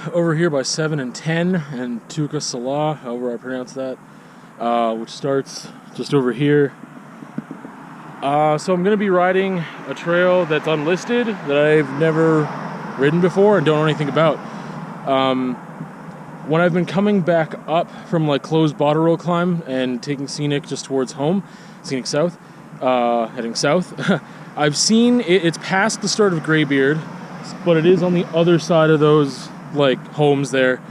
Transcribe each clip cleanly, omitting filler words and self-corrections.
over here by 7 and 10 and Tuka Salah, however I pronounce that, which starts just over here. So I'm going to be riding a trail that's unlisted that I've never ridden before and don't know anything about. When I've been coming back up from like closed bottle roll climb and taking scenic just towards home, scenic south, heading south, I've seen it's past the start of Greybeard, but it is on the other side of those like homes there.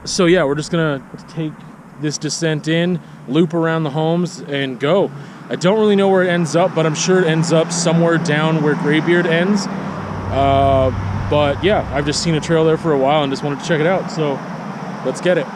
So yeah, we're just gonna take this descent in, loop around the homes, and go. I don't really know where it ends up, but I'm sure it ends up somewhere down where Greybeard ends. But yeah, I've just seen a trail there for a while and just wanted to check it out, so let's get it.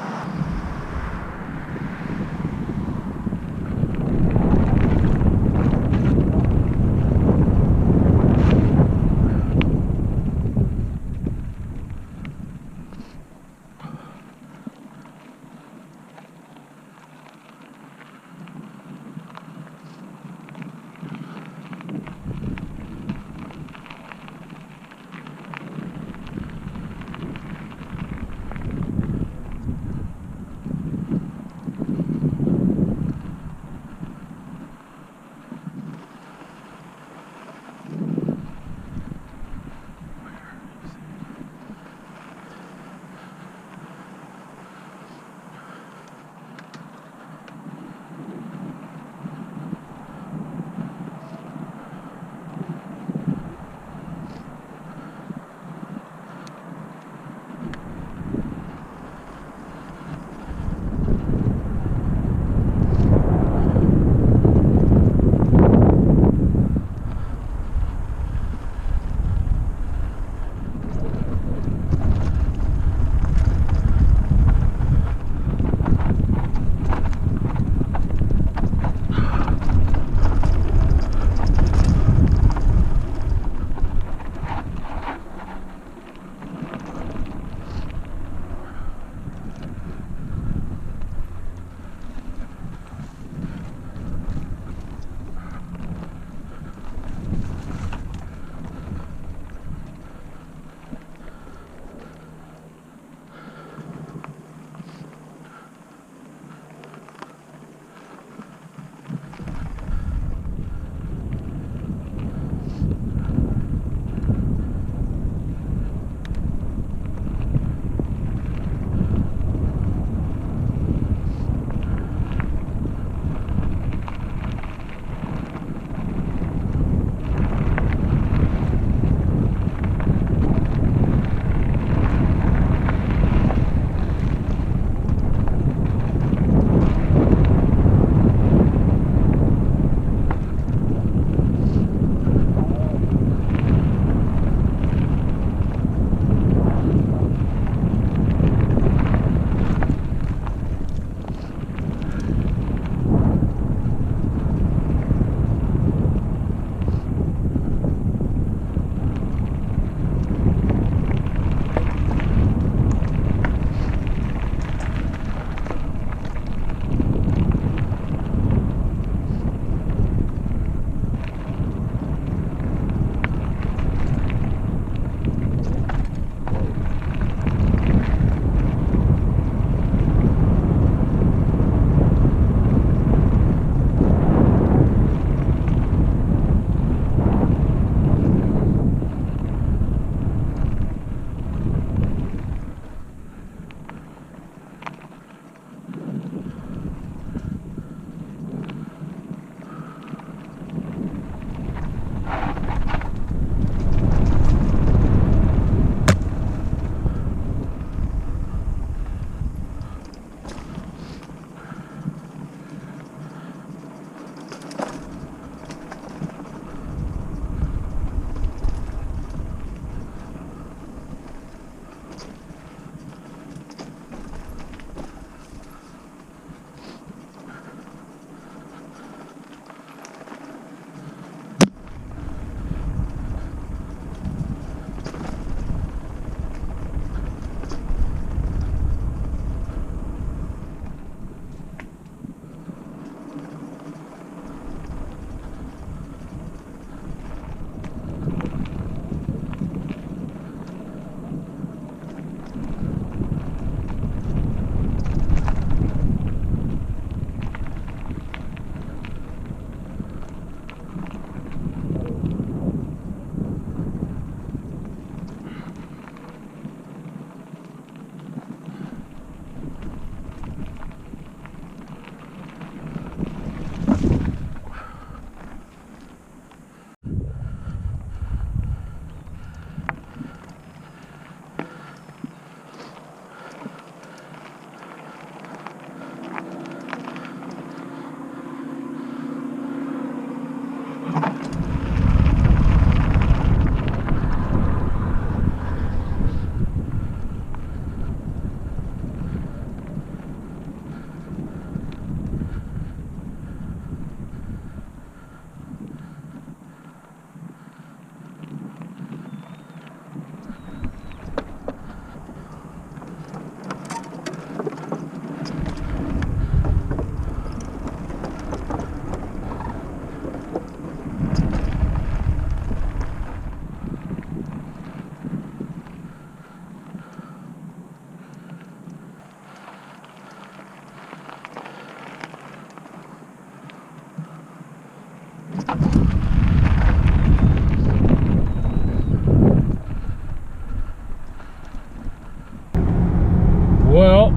Well,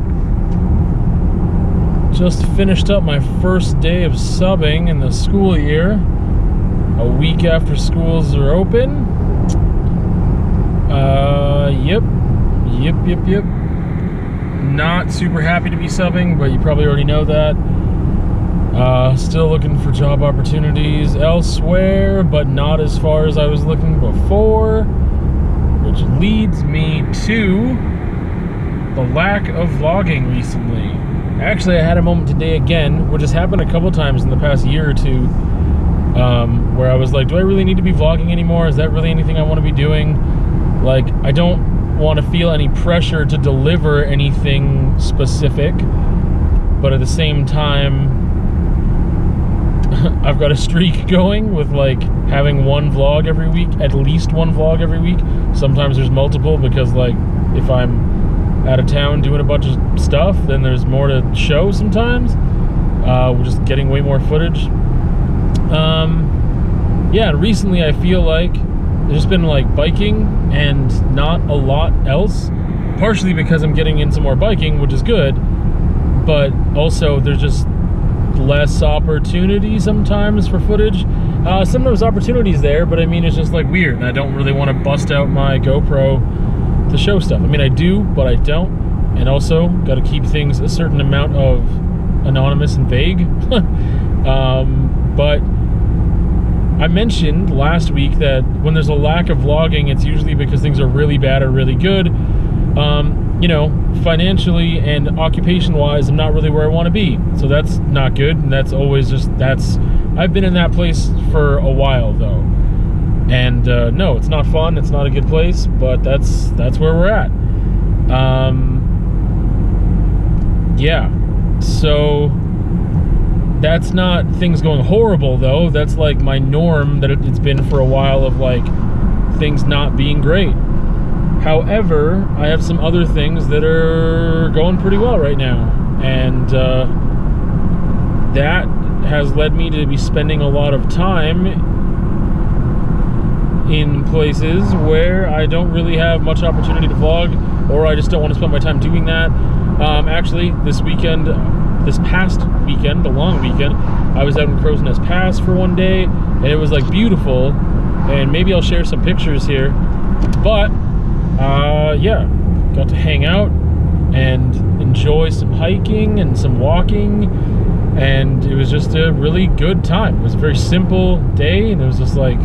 just finished up my first day of subbing in the school year, a week after schools are open. Yep. Not super happy to be subbing, but you probably already know that. Still looking for job opportunities elsewhere, but not as far as I was looking before, which leads me to the lack of vlogging recently. Actually, I had a moment today again, which has happened a couple times in the past year or two, where I was like, do I really need to be vlogging anymore? Is that really anything I want to be doing? Like, I don't want to feel any pressure to deliver anything specific, but at the same time, I've got a streak going with like having one vlog every week, at least one vlog every week. Sometimes there's multiple because like if I'm out of town doing a bunch of stuff, then there's more to show sometimes. We're just getting way more footage. Yeah, and recently I feel like there's been like biking and not a lot else, partially because I'm getting into more biking, which is good, but also there's just less opportunity sometimes for footage. Sometimes opportunities there, but I mean it's just like weird, and I don't really want to bust out my GoPro to show stuff. I mean I do, but I don't, and also got to keep things a certain amount of anonymous and vague. But I mentioned last week that when there's a lack of vlogging, it's usually because things are really bad or really good. You know, financially and occupation-wise, I'm not really where I want to be. So that's not good, and that's always just, I've been in that place for a while, though. And no, it's not fun, it's not a good place, but that's where we're at. Yeah, so that's not things going horrible, though. That's like my norm that it's been for a while of like things not being great. However, I have some other things that are going pretty well right now, and that has led me to be spending a lot of time in places where I don't really have much opportunity to vlog, or I just don't want to spend my time doing that. Actually, this past weekend, the long weekend, I was out in Crow's Nest Pass for one day, and it was like beautiful, and maybe I'll share some pictures here, but yeah, got to hang out and enjoy some hiking and some walking, and it was just a really good time. It was a very simple day, and it was just like,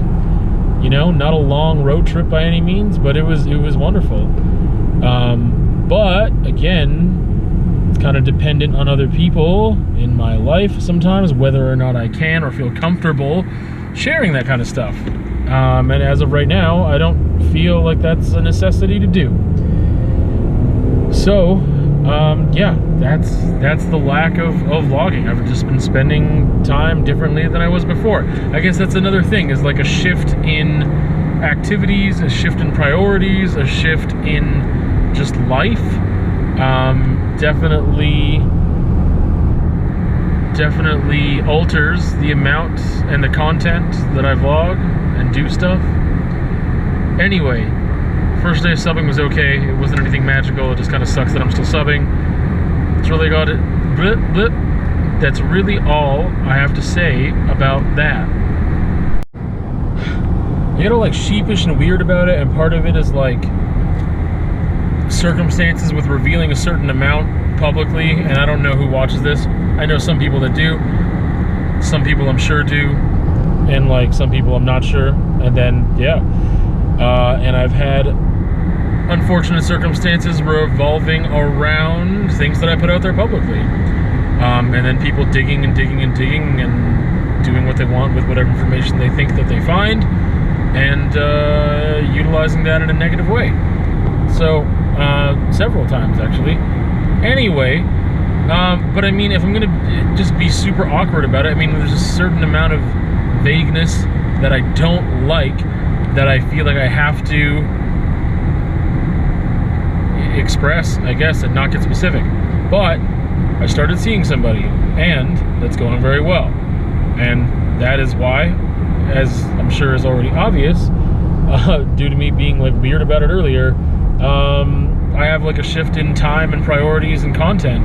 you know, not a long road trip by any means, but it was wonderful. But again, it's kind of dependent on other people in my life sometimes, whether or not I can or feel comfortable sharing that kind of stuff. And as of right now, I don't feel like that's a necessity to do. So, yeah, that's the lack of vlogging. I've just been spending time differently than I was before. I guess that's another thing, is like a shift in activities, a shift in priorities, a shift in just life. Definitely alters the amount and the content that I vlog and do stuff. Anyway, first day of subbing was okay. It wasn't anything magical. It just kind of sucks that I'm still subbing. It's really got it. That's really all I have to say about that. I get all like sheepish and weird about it, and part of it is like circumstances with revealing a certain amount publicly, and I don't know who watches this. I know some people that do. Some people I'm sure do. and like some people I'm not sure, and then and I've had unfortunate circumstances revolving around things that I put out there publicly, and then people digging and digging and digging and doing what they want with whatever information they think that they find, and utilizing that in a negative way. So several times actually. Anyway, but I mean, if I'm gonna just be super awkward about it, I mean, there's a certain amount of vagueness that I don't like, that I feel like I have to express, I guess, and not get specific. But I started seeing somebody, and that's going very well. And that is why, as I'm sure is already obvious, due to me being like weird about it earlier, I have like a shift in time and priorities and content,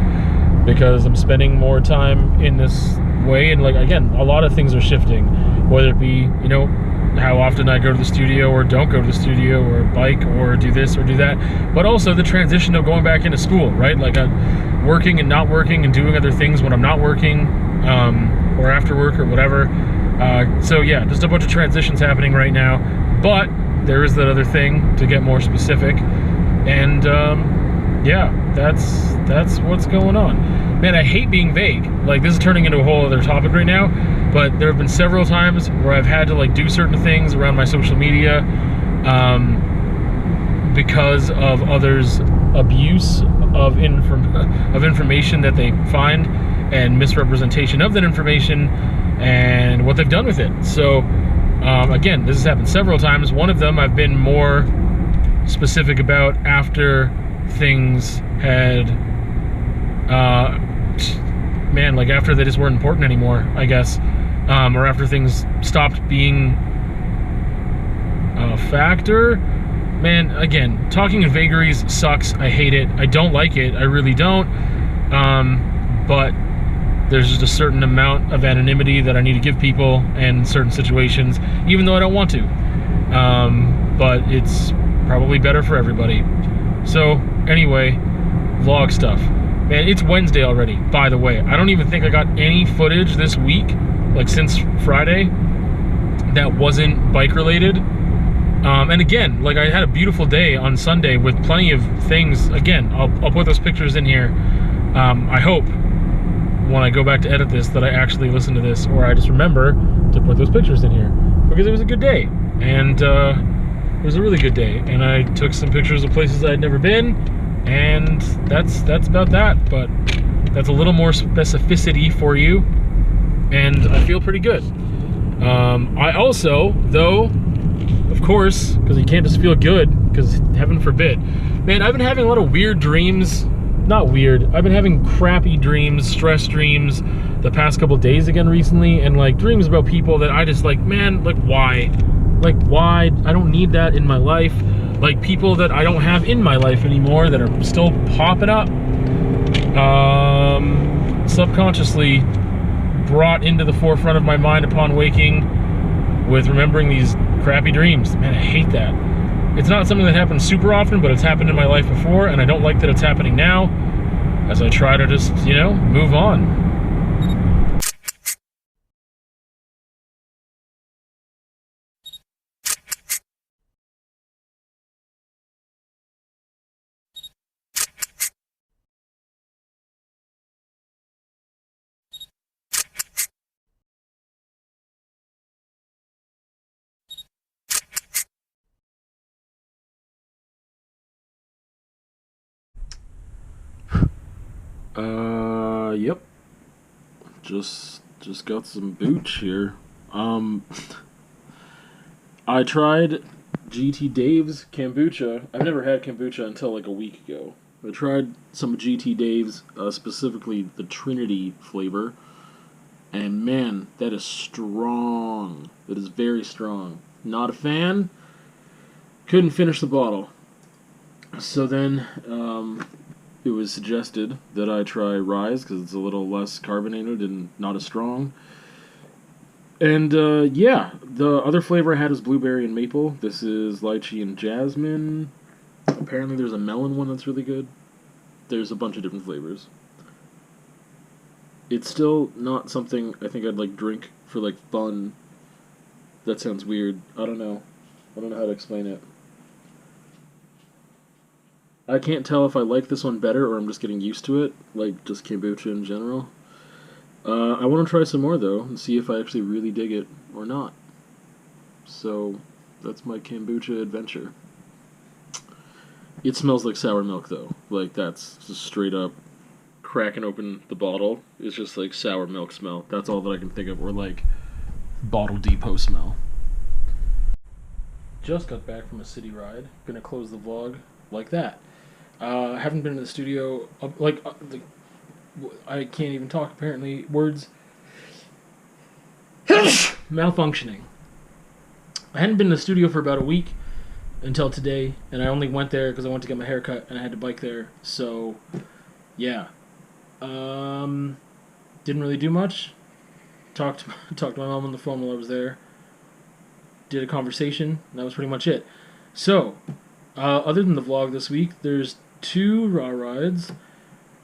because I'm spending more time in this way. And like, again, a lot of things are shifting, whether it be, you know, how often I go to the studio or don't go to the studio, or bike, or do this or do that, but also the transition of going back into school, right? Like working and not working, and doing other things when I'm not working, or after work or whatever. So yeah, just a bunch of transitions happening right now, but there is that other thing, to get more specific. And yeah, that's what's going on. Man, I hate being vague. Like, this is turning into a whole other topic right now, but there have been several times where I've had to like do certain things around my social media because of others' abuse of information that they find, and misrepresentation of that information, and what they've done with it. So again, this has happened several times. One of them I've been more specific about after things had man, like after they just weren't important anymore, I guess, or after things stopped being a factor. Man, again, talking in vagaries sucks. I hate it. I don't like it. I really don't. But there's just a certain amount of anonymity that I need to give people in certain situations, even though I don't want to. But it's probably better for everybody. So anyway, vlog stuff. Man, it's Wednesday already, by the way. I don't even think I got any footage this week, like since Friday, that wasn't bike related. And again, like, I had a beautiful day on Sunday with plenty of things. Again, I'll put those pictures in here. I hope when I go back to edit this that I actually listen to this, or I just remember to put those pictures in here, because it was a good day. And it was a really good day, and I took some pictures of places I'd never been, and that's about that. But that's a little more specificity for you, and I feel pretty good. I also, though, of course, because you can't just feel good, because heaven forbid, man, I've been having a lot of weird dreams. Not weird, I've been having crappy dreams, stress dreams, the past couple days again recently, and like dreams about people that I just like, man, like why? Like why? I don't need that in my life. Like people that I don't have in my life anymore that are still popping up, subconsciously brought into the forefront of my mind upon waking, with remembering these crappy dreams. Man, I hate that. It's not something that happens super often, but it's happened in my life before, and I don't like that it's happening now, as I try to just, you know, move on. Yep. Just got some Booch here. I tried GT Dave's Kombucha. I've never had kombucha until like a week ago. I tried some GT Dave's, specifically the Trinity flavor, and man, that is strong. That is very strong. Not a fan. Couldn't finish the bottle. So then, it was suggested that I try Rise, because it's a little less carbonated and not as strong. And, yeah, the other flavor I had was blueberry and maple. This is lychee and jasmine. Apparently there's a melon one that's really good. There's a bunch of different flavors. It's still not something I think I'd, like, drink for, like, fun That sounds weird. I don't know. I don't know how to explain it. I can't tell if I like this one better or I'm just getting used to it, like just kombucha in general. I want to try some more though and see if I actually really dig it or not. So that's my kombucha adventure. It smells like sour milk though. Like that's just straight up cracking open the bottle. It's just like sour milk smell. That's all that I can think of. Or like bottle depot smell. Just got back from a city ride. Gonna close the vlog like that. I haven't been in the studio. I can't even talk apparently. Words. Malfunctioning. I hadn't been in the studio for about a week until today, and I only went there because I went to get my hair cut and I had to bike there. So, yeah. Didn't really do much. Talked to my mom on the phone while I was there. Did a conversation, and that was pretty much it. So, other than the vlog this week, there's 2 raw rides.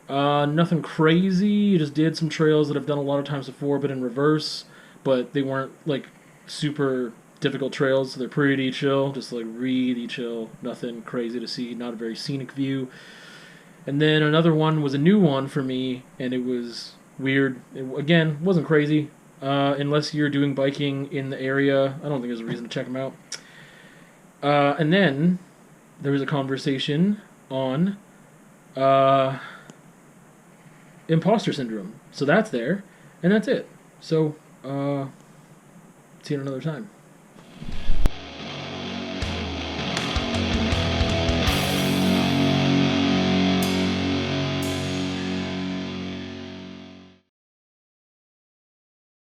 Nothing crazy. Just did some trails that I've done a lot of times before, but in reverse. But they weren't like super difficult trails, so they're pretty chill. Just like really chill. Nothing crazy to see. Not a very scenic view. And then another one was a new one for me, and it was weird. It, again, wasn't crazy. Unless you're doing biking in the area, I don't think there's a reason to check them out. And then there was a conversation on imposter syndrome. So that's there, and that's it. So, see you another time.